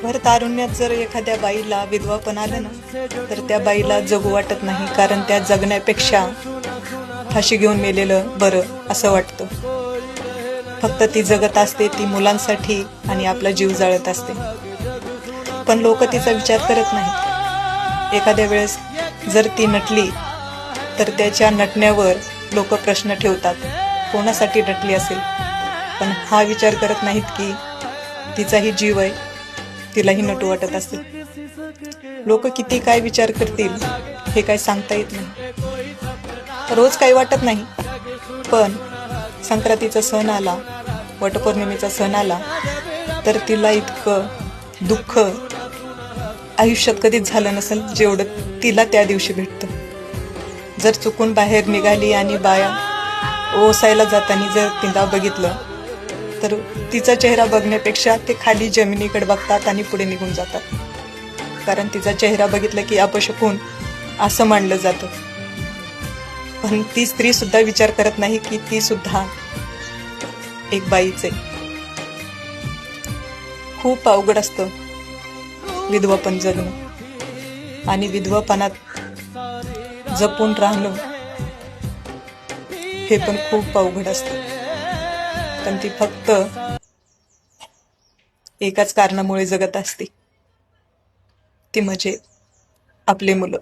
भर तारुण्यात जर एखाद्या बाईला विधवापण आलं ना, तर त्या बाईला जगू वाटत नाही, कारण त्या जगण्यापेक्षा फाशी घेऊन मेलेलं बरं असं वाटतं. फक्त ती जगत असते, ती मुलांसाठी आणि आपला जीव जाळत असते, पण लोक तिचा विचार करत नाहीत. एखाद्या वेळेस जर ती नटली तर त्याच्या नटण्यावर लोक प्रश्न ठेवतात, कोणासाठी नटली असेल. पण हा विचार करत नाहीत की तिचाही जीव आहे, तिलाही नटू वाटत असेल. लोक किती काय विचार करतील हे काय सांगता येत नाही. रोज काही वाटत नाही, पण संक्रांतीचा सण आला, वटपौर्णिमेचा सण आला तर तिला इतकं दुःख आयुष्यात कधीच झालं नसेल जेवढं तिला त्या दिवशी भेटतं. जर चुकून बाहेर निघाली आणि बाया ओसायला जाताना जर तिला बघितलं तर तिचा चेहरा बघण्यापेक्षा ते खाली जमिनीकडे बघतात आणि पुढे निघून जातात, कारण तिचा चेहरा बघितला की अपशकुन असं मानलं जातं. पण ती स्त्री सुद्धा विचार करत नाही की ती सुद्धा एक बाईच आहे. खूप अवघड असतं विधवापण जगणं, आणि विधवापणात जपून राहणं हे पण खूप अवघड असतं. पण ती फक्त एकाच कारणामुळे जगत असते, ती म्हणजे आपले मुलं.